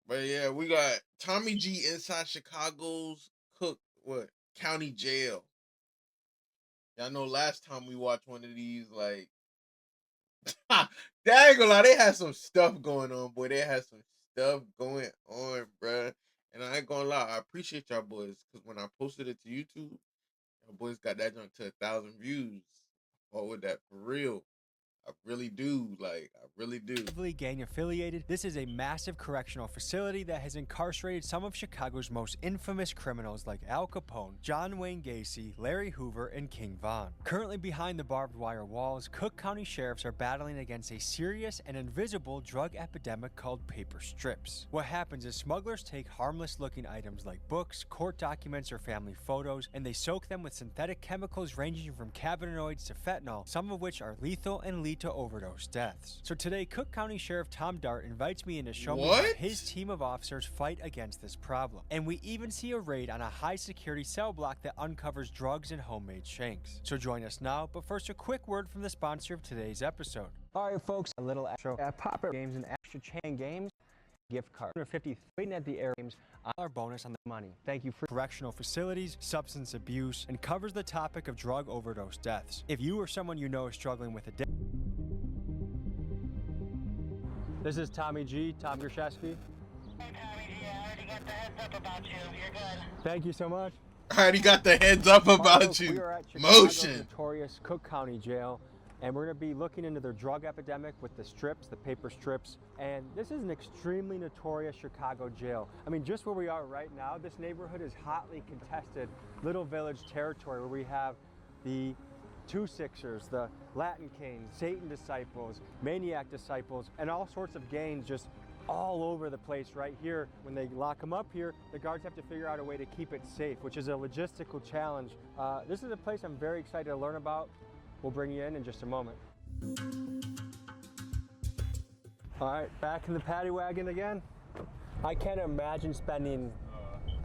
But yeah, we got Tommy G inside Chicago's Cook County Jail. Y'all know last time we watched one of these, like, they ain't gonna lie, they had some stuff going on, boy. They had some stuff going on, bruh. And I ain't gonna lie, I appreciate y'all boys because when I posted it to YouTube, y'all boys got that junk to 1,000 views. What with that for real? I really do. Like, I really do. Gang affiliated, this is a massive correctional facility that has incarcerated some of Chicago's most infamous criminals like Al Capone, John Wayne Gacy, Larry Hoover, and King Von. Currently behind the barbed wire walls, Cook County sheriffs are battling against a serious and invisible drug epidemic called paper strips. What happens is smugglers take harmless looking items like books, court documents, or family photos, and they soak them with synthetic chemicals ranging from cannabinoids to fentanyl, some of which are lethal and lead to overdose deaths. So today, Cook County Sheriff Tom Dart invites me in to show me how his team of officers fight against this problem. And we even see a raid on a high security cell block that uncovers drugs and homemade shanks. So join us now, but first a quick word from the sponsor of today's episode. Alright folks, a little extra at Pop-Up Games and Extra Chain Games gift card. 50 waiting at the air games, our bonus on the money. Thank you for correctional facilities, substance abuse, and covers the topic of drug overdose deaths. If you or someone you know is struggling with addiction. This is Tommy G, Tom Grashevsky. Hey Tommy G, I already got the heads up about you. You're good. Thank you so much. I already got the heads up about you. We are at Chicago's Motion. Notorious Cook County Jail, and we're going to be looking into their drug epidemic with the strips, the paper strips. And this is an extremely notorious Chicago jail. I mean, just where we are right now, this neighborhood is hotly contested Little Village territory where we have the Two Sixers, the Latin Kings, Satan Disciples, Maniac Disciples, and all sorts of gangs just all over the place right here. When they lock them up here, the guards have to figure out a way to keep it safe, which is a logistical challenge. This is a place I'm very excited to learn about. We'll bring you in just a moment. All right, back in the paddy wagon again. I can't imagine spending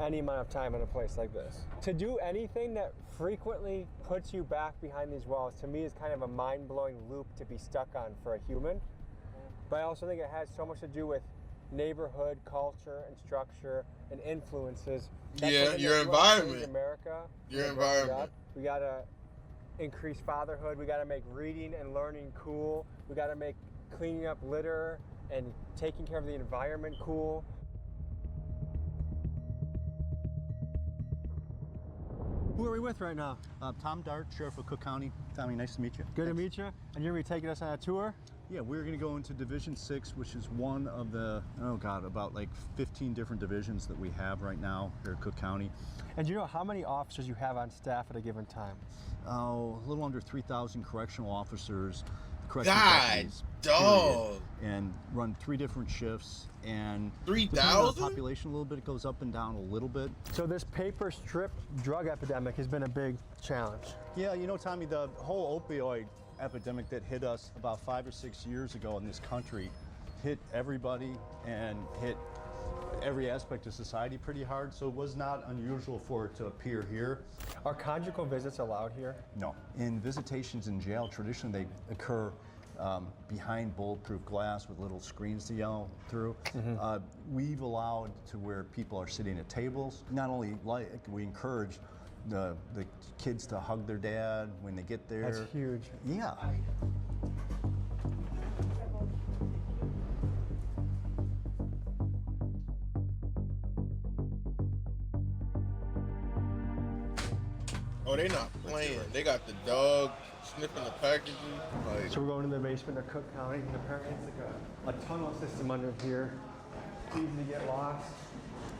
any amount of time in a place like this. To do anything that frequently puts you back behind these walls, to me, is kind of a mind-blowing loop to be stuck on for a human. But I also think it has so much to do with neighborhood, culture, and structure, and influences. Yeah, your environment. America. Your environment. We gotta increase fatherhood. We gotta make reading and learning cool. We gotta make cleaning up litter and taking care of the environment cool. Who are we with right now? Tom Dart, Sheriff of Cook County. Tommy, nice to meet you. Good to meet you. And you're going to be taking us on a tour? Yeah, we're going to go into Division 6, which is one of the, about like 15 different divisions that we have right now here at Cook County. And do you know how many officers you have on staff at a given time? Oh, a little under 3,000 correctional officers. God, dog. And run 3 different shifts. And 3,000? Population a little bit, it goes up and down a little bit. So this paper strip drug epidemic has been a big challenge. Yeah, you know, Tommy, the whole opioid epidemic that hit us about 5 or 6 years ago in this country hit everybody and hit every aspect of society pretty hard, so it was not unusual for it to appear here. Are conjugal visits allowed here? No. In visitations in jail, traditionally they occur behind bulletproof glass with little screens to yell through. We've allowed to where people are sitting at tables. Not only we encourage the kids to hug their dad when they get there. That's huge. Yeah. Oh, they not playing. They got the dog sniffing the packaging. Like, so we're going to the basement of Cook County, and apparently it's like a tunnel system under here. It's easy to get lost.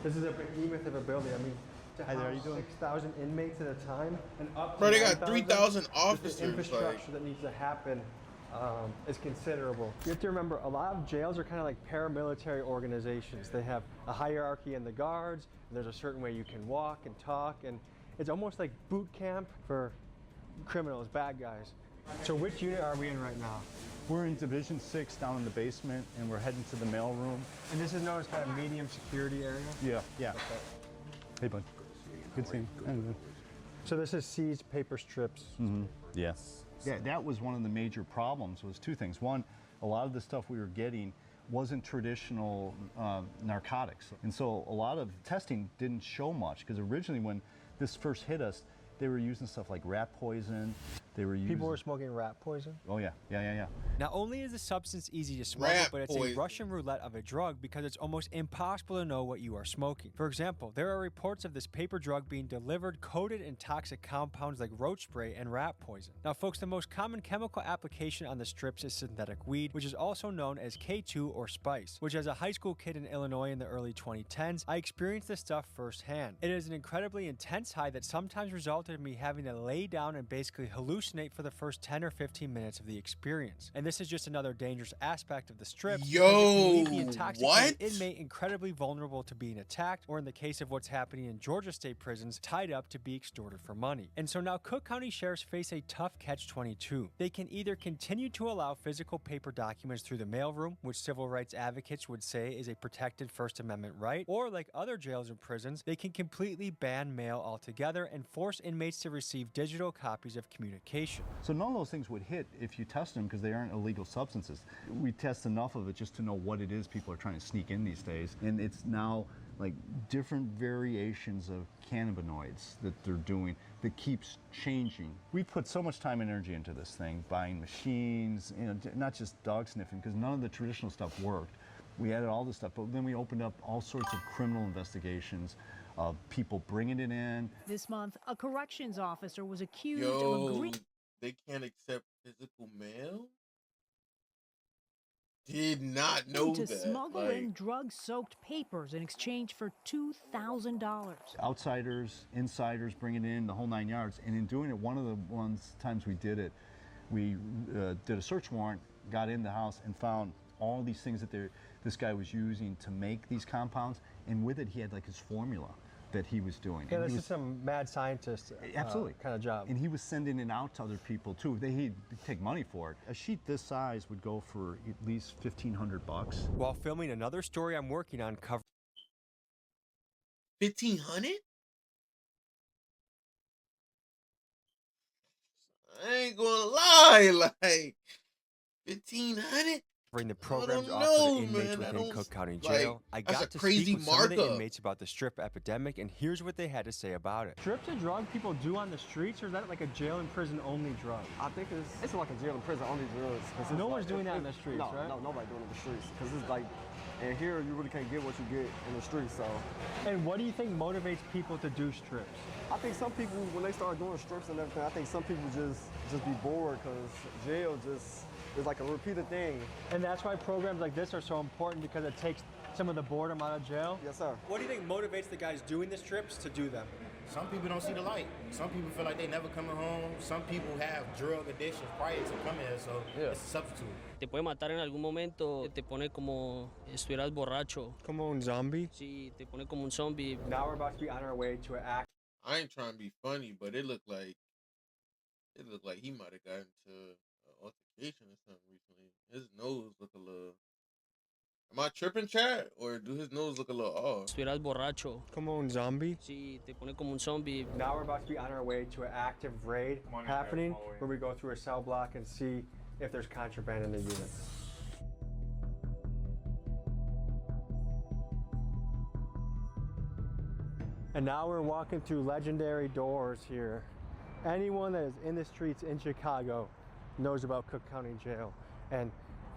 This is a behemoth of a building. I mean, to house 6,000 inmates at a time, and up to bro, they got 3,000 officers. The infrastructure that needs to happen is considerable. You have to remember, a lot of jails are kind of like paramilitary organizations. They have a hierarchy in the guards, and there's a certain way you can walk and talk, and it's almost like boot camp for criminals, bad guys. So which unit are we in right now? We're in Division 6 down in the basement, and we're heading to the mail room. And this is known as kind of medium security area? Yeah, yeah. Okay. Hey, bud. Good seeing you. So this is seized paper strips. Yes. Yeah, that was one of the major problems, was 2 things. One, a lot of the stuff we were getting wasn't traditional narcotics. And so a lot of testing didn't show much, because originally when this first hit us, they were using stuff like rat poison. They were using... People were smoking rat poison? Oh, yeah. Not only is the substance easy to smuggle, Rat but it's poison. a Russian roulette of a drug because it's almost impossible to know what you are smoking. For example, there are reports of this paper drug being delivered coated in toxic compounds like roach spray and rat poison. Now, folks, the most common chemical application on the strips is synthetic weed, which is also known as K2 or spice, which as a high school kid in Illinois in the early 2010s, I experienced this stuff firsthand. It is an incredibly intense high that sometimes resulted in me having to lay down and basically hallucinate for the first 10 or 15 minutes of the experience. And this is just another dangerous aspect of the strips. because it can leave the intoxicated what? inmate incredibly vulnerable to being attacked, or in the case of what's happening in Georgia state prisons, tied up to be extorted for money. And so now Cook County sheriffs face a tough catch-22. They can either continue to allow physical paper documents through the mailroom, which civil rights advocates would say is a protected First Amendment right, or like other jails and prisons, they can completely ban mail altogether and force inmates to receive digital copies of communication. So none of those things would hit if you test them, because they aren't illegal substances. We test enough of it just to know what it is people are trying to sneak in these days. And it's now like different variations of cannabinoids that they're doing that keeps changing. We put so much time and energy into this thing, buying machines, not just dog sniffing, because none of the traditional stuff worked. We added all this stuff, but then we opened up all sorts of criminal investigations of people bringing it in. This month, a corrections officer was accused of Yo, agreeing they can't accept physical mail? Did not know to that. smuggle Like, in drug-soaked papers in exchange for $2,000. Outsiders, insiders, bringing it in, the whole 9 yards. And in doing it, one of the times we did it, we did a search warrant, got in the house, and found all these things that this guy was using to make these compounds. And with it, he had like his formula that he was doing. Yeah, And this he is some mad scientist Absolutely. kind of job. And he was sending it out to other people too. He'd take money for it. A sheet this size would go for at least $1,500. While filming another story I'm working on covering 1,500? I ain't gonna lie, like 1,500? the programs don't offered know, to inmates man. I within don't- Cook County like, Jail. I that's got a to crazy speak with some of the markup. inmates about the strip epidemic, and here's what they had to say about it. Strips a drug people do on the streets, or is that like a jail and prison only drug? I think it's like a jail and prison only drugs. 'Cause it's No one's like- doing that it- in the streets, no, right? No, nobody doing it in the streets. Because it's like, and here you really can't get what you get in the streets. So And what do you think motivates people to do strips? I think some people, when they start doing strips and everything, I think some people just be bored because jail just is like a repeated thing. And that's why programs like this are so important, because it takes some of the boredom out of jail. Yes, sir. What do you think motivates the guys doing the strips to do them? Some people don't see the light. Some people feel like they never coming home. Some people have drug addictions prior to coming here, so it's a substitute. Te puede matar en algún momento, te pone como estuvieras borracho. Como un zombie. Sí, te pone como un zombie. Now we're about to be on our way to an act. I ain't trying to be funny, but it looked like he might have gotten into an altercation or something recently. His nose look a little. Am I tripping, Chad? Or do his nose look a little off? Estuvieras borracho. Como un zombie. Sí, te pone como un zombie. Now we're about to be on our way to an active raid happening, where we go through a cell block and see if there's contraband in the unit. And now we're walking through legendary doors here. Anyone that is in the streets in Chicago knows about Cook County Jail. And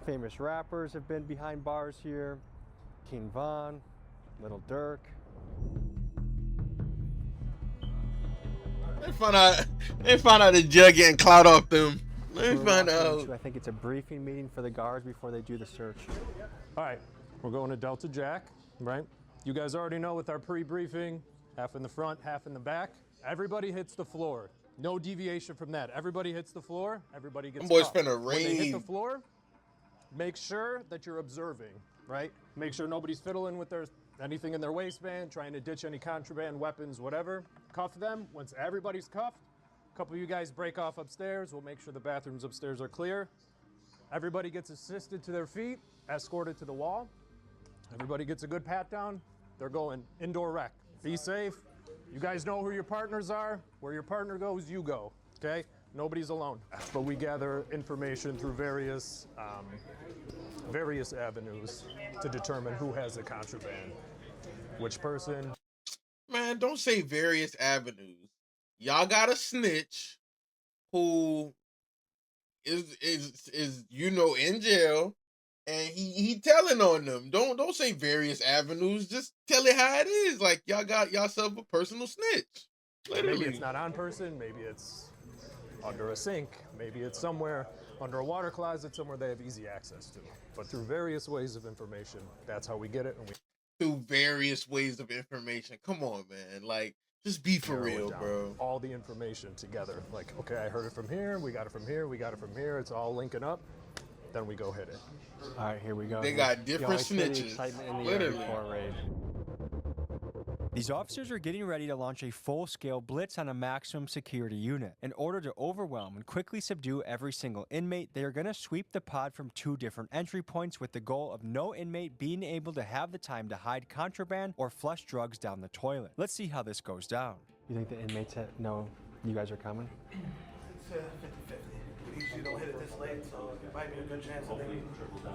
famous rappers have been behind bars here. King Von, Little Durk. They found out the judge getting clout off them. Let me We're find walking out. into, I think it's a briefing meeting for the guards before they do the search. All right, we're going to Delta Jack, right? You guys already know with our pre-briefing, half in the front, half in the back. Everybody hits the floor. No deviation from that. Everybody hits the floor. Everybody gets Them boys cuffed. finna When they hit the raid. floor, make sure that you're observing, right? Make sure nobody's fiddling with anything in their waistband, trying to ditch any contraband, weapons, whatever. Cuff them. Once everybody's cuffed, a couple of you guys break off upstairs. We'll make sure the bathrooms upstairs are clear. Everybody gets assisted to their feet, escorted to the wall. Everybody gets a good pat down. They're going indoor rec. Be safe. You guys know who your partners are. Where your partner goes, you go, okay? Nobody's alone. But we gather information through various various avenues to determine who has the contraband, which person. Man, don't say various avenues. Y'all got a snitch who is in jail, and he telling on them. Don't say various avenues. Just tell it how it is. Like, y'all got yourself a personal snitch. Literally. Maybe it's not on person. Maybe it's under a sink. Maybe it's somewhere under a water closet, somewhere they have easy access to. But through various ways of information, that's how we get it. And we through various ways of information. Come on, man. Like, just be for real, bro. All the information together. Like, okay, I heard it from here. We got it from here. We got it from here. It's all linking up. Then we go hit it. All right, here we go. They got different snitches. Excitement in the Literally. before a raid. These officers are getting ready to launch a full-scale blitz on a maximum security unit. In order to overwhelm and quickly subdue every single inmate, they are going to sweep the pod from 2 different entry points with the goal of no inmate being able to have the time to hide contraband or flush drugs down the toilet. Let's see how this goes down. You think the inmates know you guys are coming? It's 50-50. We usually don't hit it this late, so it might be a good chance that they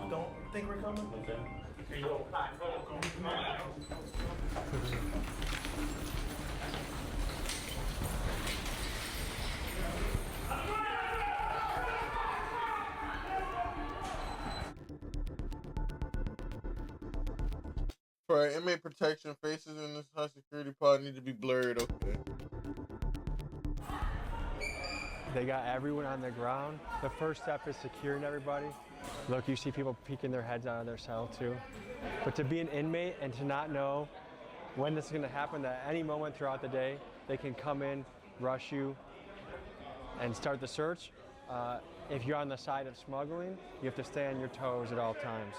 don't think we're coming. Here you go. For inmate protection, faces in this high security pod need to be blurred. Okay. They got everyone on the ground. The first step is securing everybody. Look, you see people peeking their heads out of their cell too. But to be an inmate and to not know when this is going to happen, that any moment throughout the day, they can come in, rush you, and start the search. If you're on the side of smuggling, you have to stay on your toes at all times.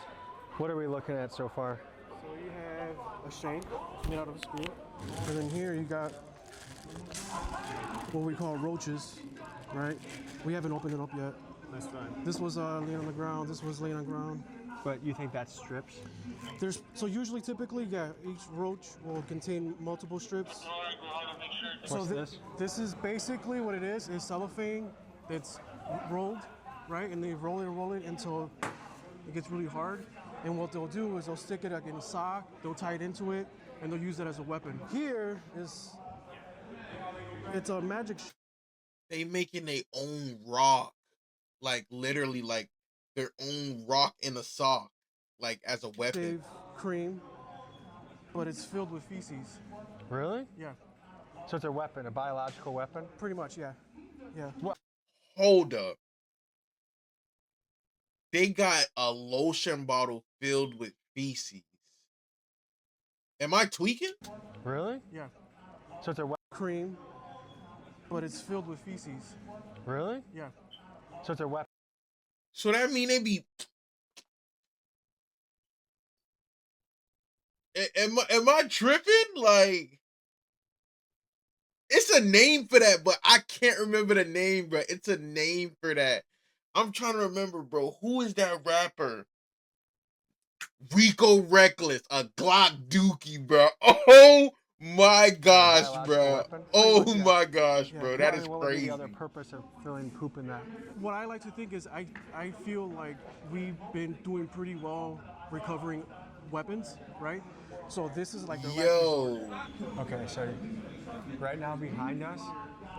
What are we looking at so far? So you have a shank made out of a screw. And then here you got what we call roaches, right? We haven't opened it up yet. That's fine. This was laying on the ground. This was laying on the ground. But you think that's strips? So usually, typically, yeah, each roach will contain multiple strips. What's this? This is basically what it is cellophane that's rolled, right? And they roll it until it gets really hard. And what they'll do is they'll stick it like in a sock, they'll tie it into it, and they'll use it as a weapon. Here it's a magic. They making their own rock, like literally, like their own rock in a sock, like as a weapon. Shave cream, but it's filled with feces. Really? Yeah. So it's a weapon, a biological weapon? Pretty much, yeah. Yeah. What? Hold up. They got a lotion bottle filled with feces. Am I tweaking? Really? Yeah. So it's a weapon. Cream, but it's filled with feces. Really? Yeah. So it's a weapon. So that mean they be. Am I tripping? Like, it's a name for that, but I can't remember the name, bro. It's a name for that. I'm trying to remember, bro. Who is that rapper? Rico Reckless, a Glock Dookie, bro. Oh my gosh, bro. Oh my gosh, bro. That is What would be crazy. the other purpose of filling poop in that? What I like to think is I feel like we've been doing pretty well recovering weapons, right? So this is like the Yo. Okay, so right now behind us,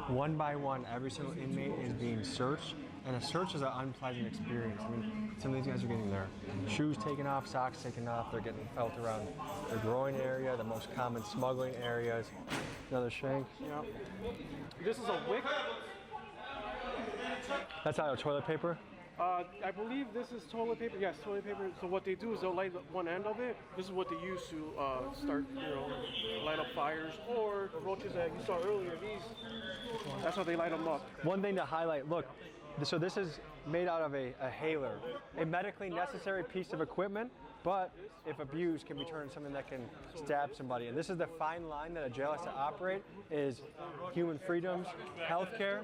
one by one, every single inmate is being searched. And a search is an unpleasant experience. I mean, some of these guys are getting their shoes taken off, socks taken off. They're getting felt around their groin area, the most common smuggling areas. Another shank. Yeah. This is a wick. That's out of toilet paper? I believe this is toilet paper. Yes, toilet paper. So what they do is they'll light one end of it. This is what they use to start, light up fires. Or roaches that you saw earlier, that's how they light them up. One thing to highlight, look, so this is made out of a hailer, a medically necessary piece of equipment, but if abused can be turned into something that can stab somebody. And this is the fine line that a jail has to operate, is human freedoms, healthcare,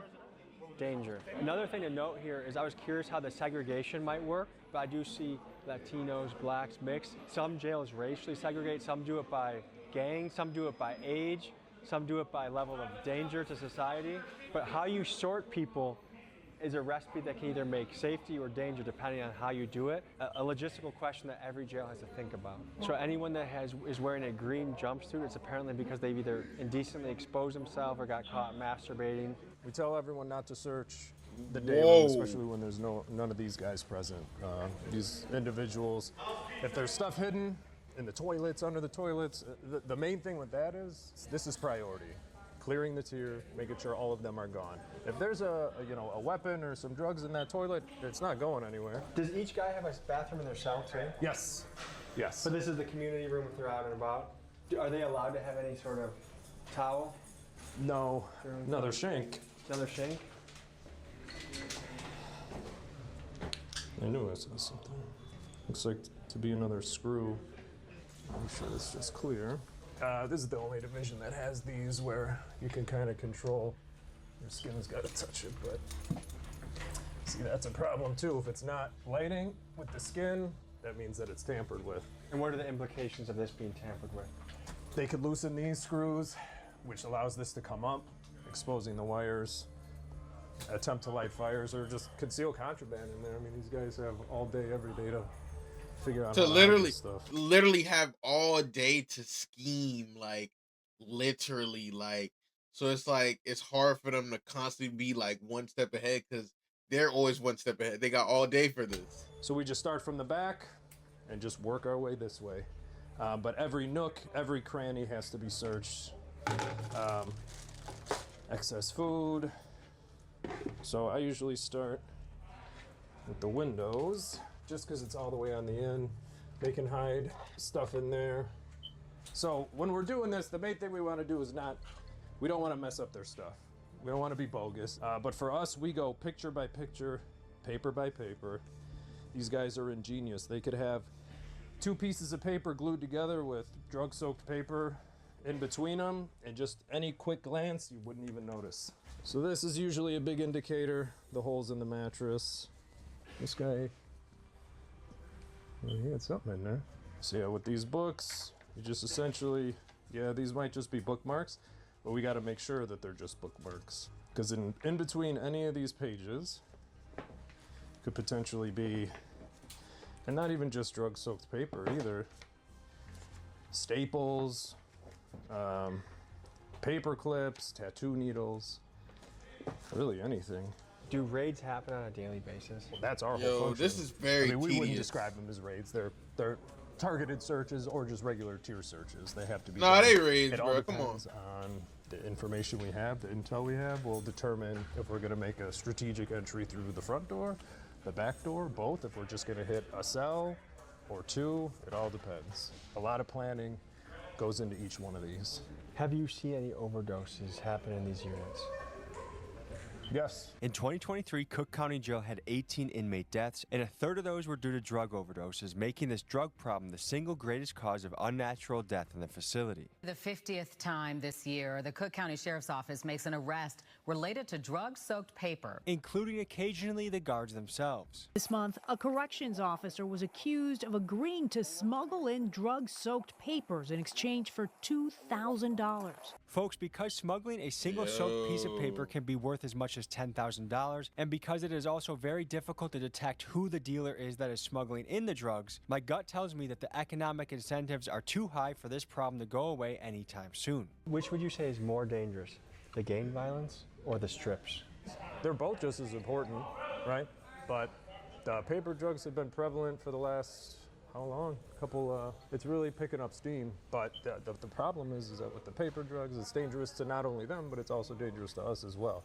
danger. Another thing to note here is I was curious how the segregation might work, but I do see Latinos, blacks, mixed. Some jails racially segregate, some do it by gang, some do it by age, some do it by level of danger to society. But how you sort people is a recipe that can either make safety or danger depending on how you do it. A logistical question that every jail has to think about. So anyone that is wearing a green jumpsuit, it's apparently because they've either indecently exposed themselves or got caught masturbating. We tell everyone not to search the day Whoa. room, especially when there's none of these guys present. These individuals, if there's stuff hidden in the toilets, under the toilets, the main thing with that is this is priority. Clearing the tier, making sure all of them are gone. If there's a weapon or some drugs in that toilet, it's not going anywhere. Does each guy have a bathroom in their cell too? Yes. Yes. So this is the community room if they're out and about. Are they allowed to have any sort of towel? No. Another shank. Another shank? I knew I saw something. Looks like to be another screw. I'm sure it's just clear. This is the only division that has these where you can kind of control. Your skin's got to touch it, but see, that's a problem too. If it's not lighting with the skin, that means that it's tampered with. And what are the implications of this being tampered with? They could loosen these screws, which allows this to come up, exposing the wires, attempt to light fires, or just conceal contraband in there. I mean, these guys have all day, every day to figure out To how to hide literally, this stuff. literally have all day to scheme, like literally, like so. It's like it's hard for them to constantly be like one step ahead because they're always one step ahead. They got all day for this. So we just start from the back and just work our way this way. But every nook, every cranny has to be searched. Excess food. So I usually start with the windows, just because it's all the way on the end. They can hide stuff in there. So when we're doing this, the main thing we want to do is we don't want to mess up their stuff. We don't want to be bogus. But for us, we go picture by picture, paper by paper. These guys are ingenious. They could have 2 pieces of paper glued together with drug-soaked paper in between them, and just any quick glance, you wouldn't even notice. So this is usually a big indicator, the holes in the mattress. This guy, he had something in there. So yeah, with these books, you just essentially, these might just be bookmarks, but we gotta make sure that they're just bookmarks. Because in between any of these pages could potentially be, and not even just drug-soaked paper either, staples, paper clips, tattoo needles, really anything. Do raids happen on a daily basis? Well, that's our whole Yo, function. this is very we wouldn't tedious. describe them as raids. They're targeted searches or just regular tier searches. They have to be. Nah, done. they raids, It all bro. Come on. depends on the information we have, the intel we have, will determine if we're going to make a strategic entry through the front door, the back door, both. If we're just going to hit a cell or 2, it all depends. A lot of planning goes into each one of these. Have you seen any overdoses happen in these units? Yes. In 2023, Cook County Jail had 18 inmate deaths, and a third of those were due to drug overdoses, making this drug problem the single greatest cause of unnatural death in the facility. The 50th time this year, the Cook County Sheriff's Office makes an arrest related to drug-soaked paper, including occasionally the guards themselves. This month, a corrections officer was accused of agreeing to smuggle in drug-soaked papers in exchange for $2,000. Folks, because smuggling a single soaked piece of paper can be worth as much as $10,000, and because it is also very difficult to detect who the dealer is that is smuggling in the drugs, my gut tells me that the economic incentives are too high for this problem to go away anytime soon. Which would you say is more dangerous, the gang violence or the strips? They're both just as important, right? But the paper drugs have been prevalent for the last, how long? It's really picking up steam. But the problem is that with the paper drugs, it's dangerous to not only them, but it's also dangerous to us as well.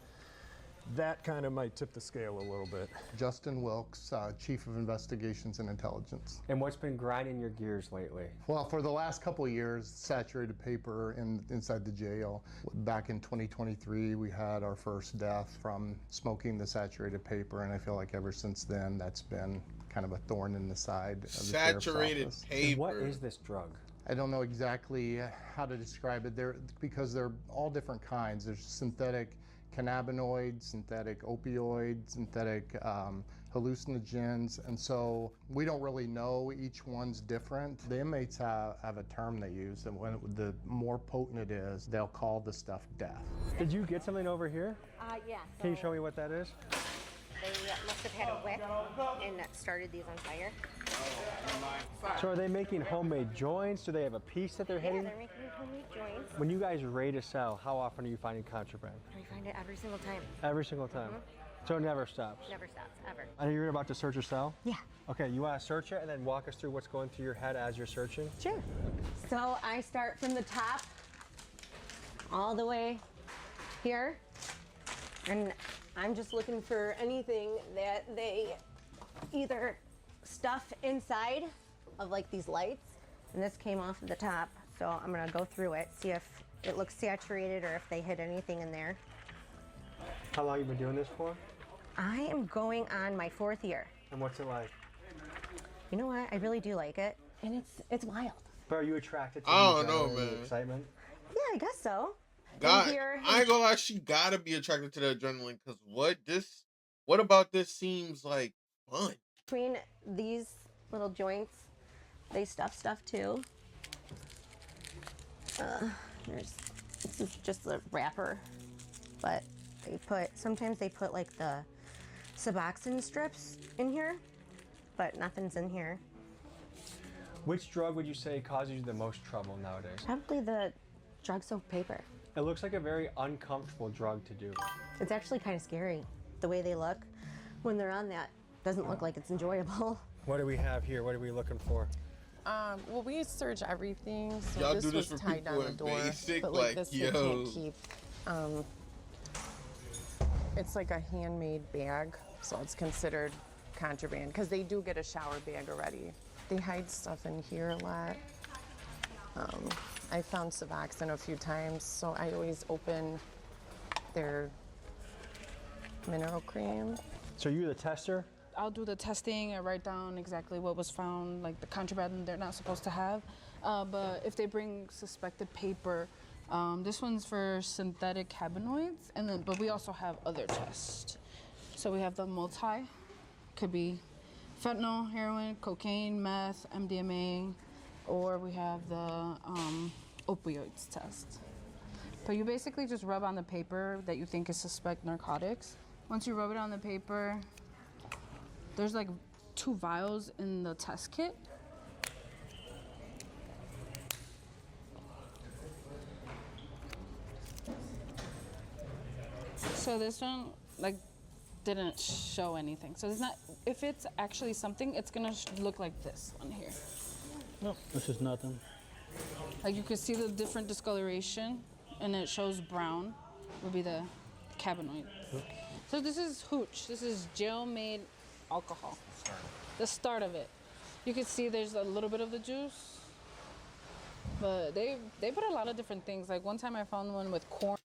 That kind of might tip the scale a little bit. Justin Wilkes, Chief of Investigations and Intelligence. And what's been grinding your gears lately? Well, for the last couple of years, saturated paper inside the jail. Back in 2023, we had our first death from smoking the saturated paper, and I feel like ever since then, that's been kind of a thorn in the side of the Saturated Sheriff's Office. paper. And what is this drug? I don't know exactly how to describe it. Because they're all different kinds. There's synthetic cannabinoids, synthetic opioids, synthetic hallucinogens, and so we don't really know. Each one's different. The inmates have a term they use, and when the more potent it is, they'll call the stuff death. Did you get something over here? Yeah. Can you show me what that is? They must have had a wick and that started these on fire. So are they making homemade joints? Do they have a piece that they're hitting? Yeah, they're making homemade joints. When you guys raid a cell, how often are you finding contraband? We find it every single time. Every single time. So it never stops. Never stops, ever. I know you're about to search a cell? Yeah. Okay, you want to search it and then walk us through what's going through your head as you're searching? Sure. So I start from the top all the way here, and I'm just looking for anything that they either stuff inside of like these lights, and this came off of the top, so I'm gonna go through it, see if it looks saturated or if they hid anything in there. How long have you been doing this for? I am going on my 4th year. And what's it like? You know what? I really do like it, and it's wild. But are you attracted to I the don't know, adrenaline and the man. excitement? Yeah, I guess so. God, In here- I ain't gonna lie, she gotta be attracted to the adrenaline, cause what about this seems like fun? Between these little joints, they stuff stuff too. This is just the wrapper, but sometimes they put like the Suboxone strips in here, but nothing's in here. Which drug would you say causes you the most trouble nowadays? Probably the drug soaked paper. It looks like a very uncomfortable drug to do. It's actually kind of scary. The way they look when they're on that doesn't look like it's enjoyable. What do we have here? What are we looking for? Well, we search everything, so Y'all this do this was for tied down people the in door. basic, but like, this we yo. can't keep. It's like a handmade bag, so it's considered contraband because they do get a shower bag already. They hide stuff in here a lot. I found Suboxone a few times, so I always open their mineral cream. So you're the tester? I'll do the testing and write down exactly what was found, like the contraband they're not supposed to have. But if they bring suspected paper, this one's for synthetic cannabinoids, but we also have other tests. So we have the multi, could be fentanyl, heroin, cocaine, meth, MDMA, or we have the opioids test. But you basically just rub on the paper that you think is suspect narcotics. Once you rub it on the paper, there's like 2 vials in the test kit. So this one, like, didn't show anything. So it's not, if it's actually something, it's gonna look like this on here. No, this is nothing. Like you can see the different discoloration, and it shows brown would be the cannabinoid. So this is hooch. This is jail-made alcohol. The start of it. You can see there's a little bit of the juice, but they put a lot of different things. Like one time I found one with corn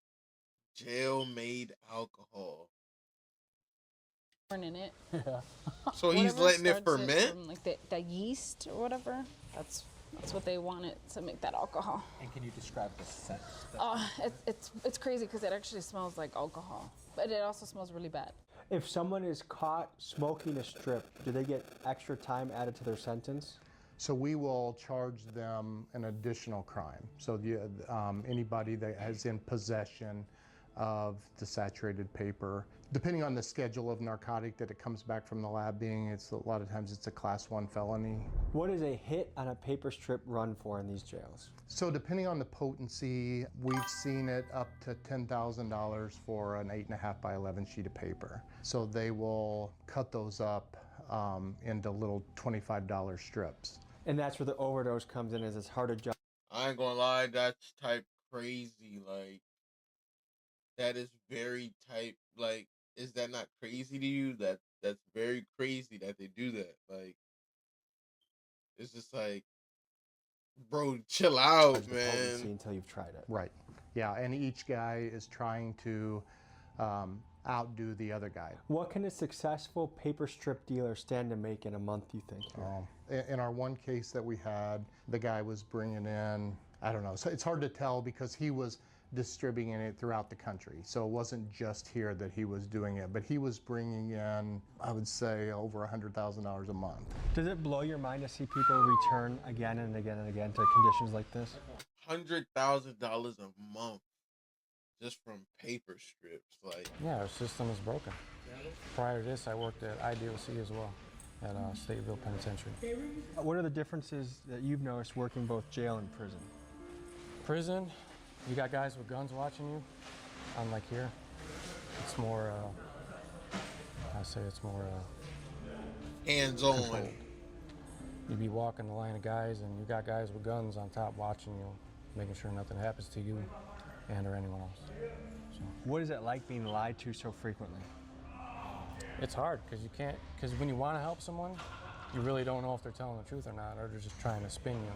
Jail-made alcohol. in it. Yeah. So he's Whatever letting it starts ferment? from, like the yeast or whatever. That's what they wanted to make that alcohol. And can you describe the scent? It's crazy because it actually smells like alcohol, but it also smells really bad. If someone is caught smoking a strip, do they get extra time added to their sentence? So we will charge them an additional crime. So anybody that is in possession of the saturated paper, depending on the schedule of narcotic that it comes back from the lab being, it's a lot of times it's a class 1 felony. What does a hit on a paper strip run for in these jails? So depending on the potency, we've seen it up to $10,000 for an 8.5 by 11 sheet of paper. So they will cut those up into little $25 strips. And that's where the overdose comes in, is it's hard to judge. I ain't gonna lie, that's type crazy. Like, that is very type. Like, is that not crazy to you? That's very crazy that they do that. Like, it's just like, bro, chill out, the potency man. until you've tried it. Right. Yeah, and each guy is trying to outdo the other guy. What can a successful paper strip dealer stand to make in a month, you think? In our one case that we had, the guy was bringing in, I don't know, so it's hard to tell because he was distributing it throughout the country. So it wasn't just here that he was doing it, but he was bringing in, I would say, over $100,000 a month. Does it blow your mind to see people return again and again and again to conditions like this? $100,000 a month just from paper strips. Like, Yeah, our system is broken. Prior to this, I worked at IDOC as well, at Stateville Penitentiary. What are the differences that you've noticed working both jail and prison? Prison, you got guys with guns watching you. Unlike here, it's more, I say it's more hands-on. controlled. You be walking the line of guys, and you got guys with guns on top watching you, making sure nothing happens to you and or anyone else. So. What is it like being lied to so frequently? It's hard because you can't, because when you want to help someone, you really don't know if they're telling the truth or not, or they're just trying to spin you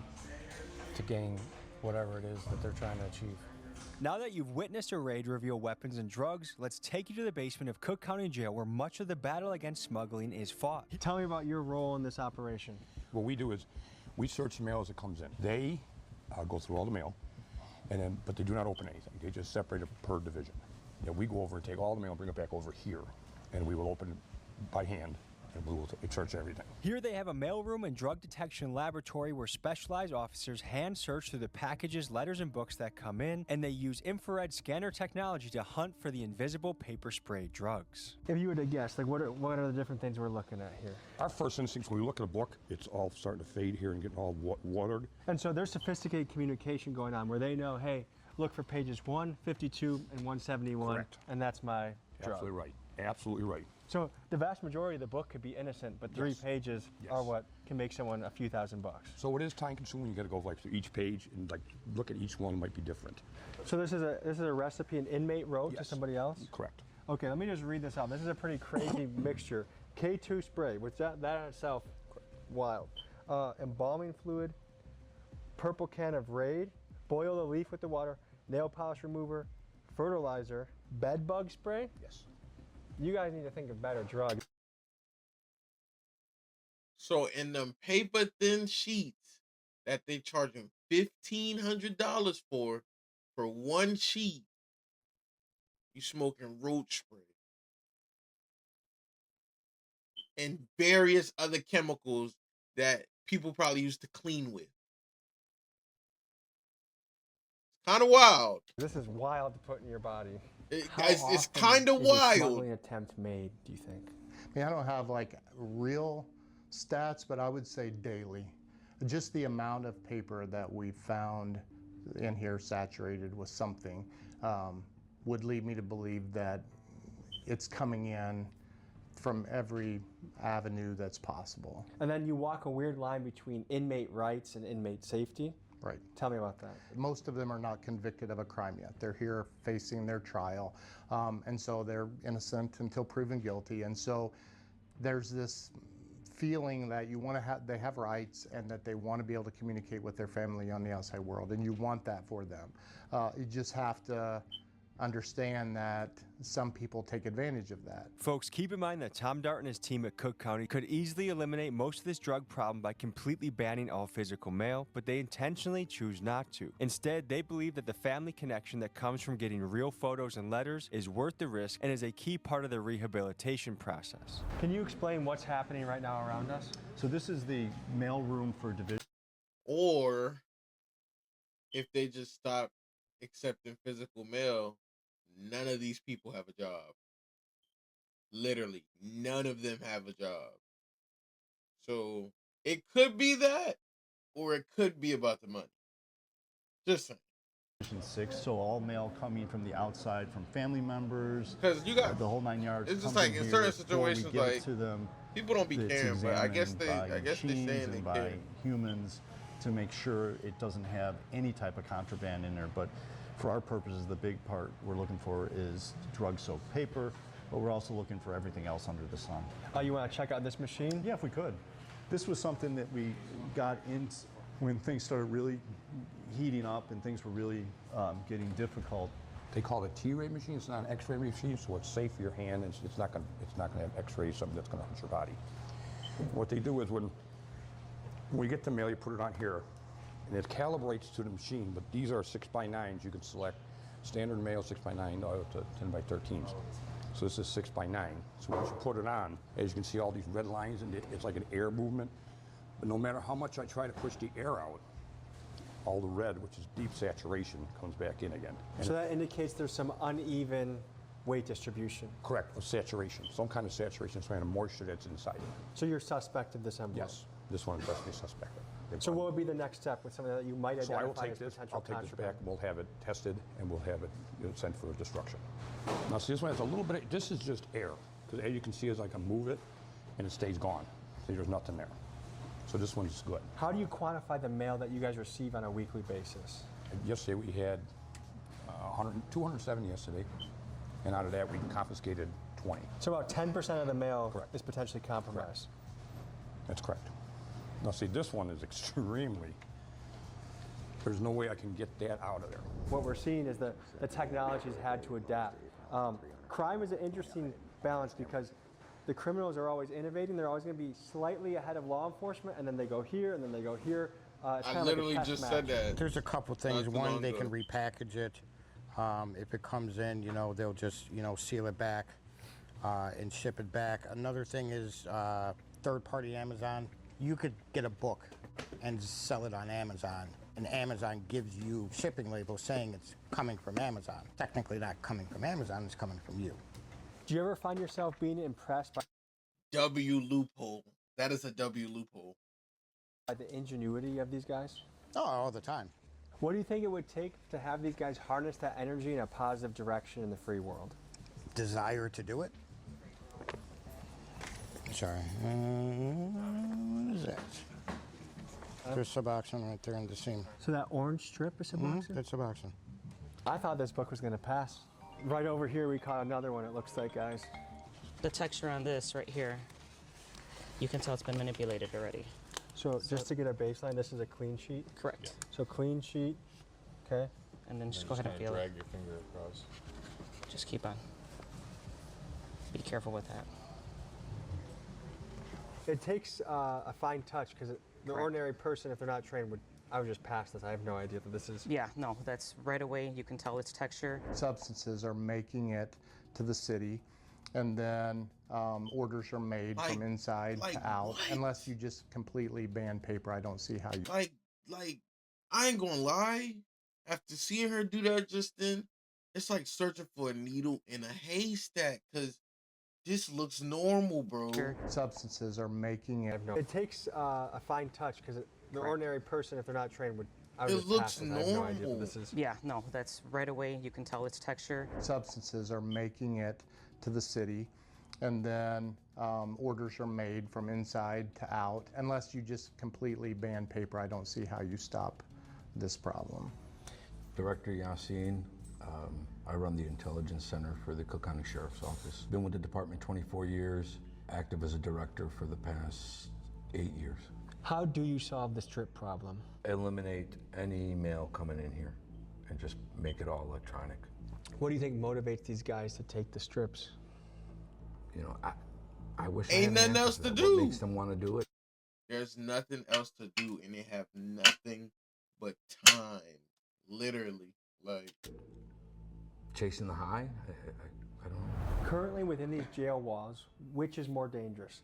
to gain whatever it is that they're trying to achieve. Now that you've witnessed a raid reveal weapons and drugs, let's take you to the basement of Cook County Jail where much of the battle against smuggling is fought. Tell me about your role in this operation. What we do is we search the mail as it comes in. They go through all the mail, but they do not open anything. They just separate it per division. We go over and take all the mail and bring it back over here, and we will open it by hand, and we will search everything. Here they have a mailroom and drug detection laboratory where specialized officers hand search through the packages, letters, and books that come in, and they use infrared scanner technology to hunt for the invisible paper spray drugs. If you were to guess, like what are the different things we're looking at here? Our first instinct when we look at a book, it's all starting to fade here and getting all watered. And so there's sophisticated communication going on where they know, hey, look for pages 152 and 171, Correct. And that's my drug. Absolutely right. Absolutely right. So the vast majority of the book could be innocent, but 3 pages are what can make someone a few $1,000s. So it is time consuming. You got to go like through each page and like look at each one might be different. So this is a recipe an inmate wrote to somebody else? Correct. Okay, let me just read this out. This is a pretty crazy mixture. K2 spray, which that in itself, wild. Embalming fluid, purple can of Raid, boil the leaf with the water, nail polish remover, fertilizer, bed bug spray. Yes. You guys need to think of better drugs. So in them paper thin sheets that they charging $1,500 for one sheet, you smoking roach spray and various other chemicals that people probably used to clean with. Kind of wild. This is wild to put in your body. It's kind of wild. Smuggling attempt made, do you think? I mean, I don't have like real stats, but I would say daily. Just the amount of paper that we found in here saturated with something would lead me to believe that it's coming in from every avenue that's possible. And then you walk a weird line between inmate rights and inmate safety. Right. Tell me about that. Most of them are not convicted of a crime yet. They're here facing their trial, and so they're innocent until proven guilty. And so there's this feeling that you want to have, they have rights, and that they want to be able to communicate with their family on the outside world, and you want that for them. You just have to understand that some people take advantage of that. Folks, keep in mind that Tom Dart and his team at Cook County could easily eliminate most of this drug problem by completely banning all physical mail, but they intentionally choose not to. Instead, they believe that the family connection that comes from getting real photos and letters is worth the risk and is a key part of the rehabilitation process. Can you explain what's happening right now around us? So this is the mail room for division. Or if they just stop accepting physical mail, none of these people have a job. Literally, none of them have a job. So it could be that, or it could be about the money. Just saying. 6, so all mail coming from the outside, from family members, because you got the whole 9 yards. It's just like in certain situations, like to them, people don't be caring, but I guess they're saying they by care. humans to make sure it doesn't have any type of contraband in there. But for our purposes, the big part we're looking for is drug-soaked paper, but we're also looking for everything else under the sun. You want to check out this machine? Yeah, if we could. This was something that we got in when things started really heating up and things were really getting difficult. They call it a T-ray machine. It's not an X-ray machine, so it's safe for your hand. It's not going to have X-rays, something that's going to hurt your body. What they do is when we get the mail, you put it on here, and it calibrates to the machine. But these are 6x9s. You can select standard mail 6x9 to 10x13s. So this is 6x9. So once you put it on, as you can see all these red lines, and it's like an air movement. But no matter how much I try to push the air out, all the red, which is deep saturation, comes back in again. And So that indicates there's some uneven weight distribution. correct, of saturation, some kind of saturation, some kind of moisture that's inside it. So you're suspect of this envelope? Yes, this one is definitely suspect. So what would be the next step with something that you might So I will identify take as this, potential I'll take this contraband? back, and we'll have it tested, and we'll have it sent for destruction. Now see, this one has a little bit, this is just air, because as you can see, as I can move it, and it stays gone. See, there's nothing there. So this one's good. How do you quantify the mail that you guys receive on a weekly basis? Yesterday we had 270 yesterday, and out of that we confiscated 20. So about 10% of the mail is potentially compromised. That's correct. Now see, this one is extremely, there's no way I can get that out of there. What we're seeing is that the technology has had to adapt. Crime is an interesting balance because the criminals are always innovating. They're always going to be slightly ahead of law enforcement, and then they go here, and then they go here. It's kind I of literally like a just chess said match. that. There's a couple things. Not too One, long they ago. can repackage it. If it comes in, they'll just, seal it back and ship it back. Another thing is third-party Amazon. You could get a book and sell it on Amazon, and Amazon gives you shipping labels saying it's coming from Amazon. Technically not coming from Amazon, it's coming from you. Do you ever find yourself being impressed W loophole. That is a W loophole. by the ingenuity of these guys? Oh, all the time. What do you think it would take to have these guys harness that energy in a positive direction in the free world? Desire to do it. Sorry. What is that? There's Suboxone right there in the seam. So that orange strip is Suboxone? That's Suboxone. I thought this book was going to pass. Right over here, we caught another one, it looks like, guys. The texture on this right here, you can tell it's been manipulated already. So just to get a baseline, this is a clean sheet? Correct. So clean sheet, okay. And then just go ahead and feel it. Drag your finger across. Just keep on. Be careful with that. It takes a fine touch because the ordinary person, if they're not trained, I would just pass this. I have no idea that this is. Yeah, no, that's right away. You can tell its texture. Substances are making it to the city, and then orders are made from inside to out. what? Unless you just completely ban paper, I don't see how you. Like, I ain't gonna lie. After seeing her do that just then, it's like searching for a needle in a haystack because this looks normal, bro. Substances are making it. It takes a fine touch because the ordinary person, if they're not trained, I would It just looks pass this. I have no idea normal. that this is. Yeah, no, that's right away. You can tell its texture. Substances are making it to the city, and then orders are made from inside to out. Unless you just completely ban paper, I don't see how you stop this problem. Director Yassine, I run the Intelligence Center for the Cook County Sheriff's Office. Been with the department 24 years, active as a director for the past 8 years. How do you solve the strip problem? Eliminate any mail coming in here and just make it all electronic. What do you think motivates these guys to take the strips? I wish Ain't I had nothing an answer else for to that. do. What makes them want to do it? There's nothing else to do, and they have nothing but time. Literally, like. Chasing the high? I don't know. Currently within these jail walls, which is more dangerous?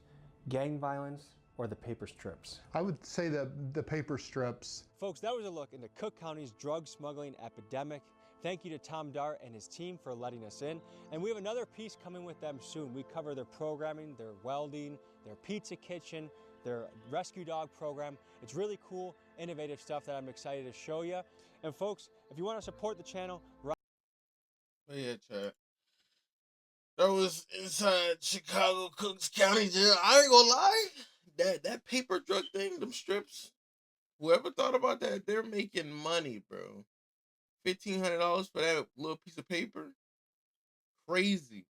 Gang violence or the paper strips? I would say that the paper strips. Folks, that was a look into Cook County's drug smuggling epidemic. Thank you to Tom Dart and his team for letting us in. And we have another piece coming with them soon. We cover their programming, their welding, their pizza kitchen, their rescue dog program. It's really cool, innovative stuff that I'm excited to show you. And folks, if you want to support the channel, But yeah, chat. That was inside Chicago Cooks County Jail. I ain't gonna lie. That paper drug thing, them strips. Whoever thought about that, they're making money, bro. $1,500 for that little piece of paper. Crazy.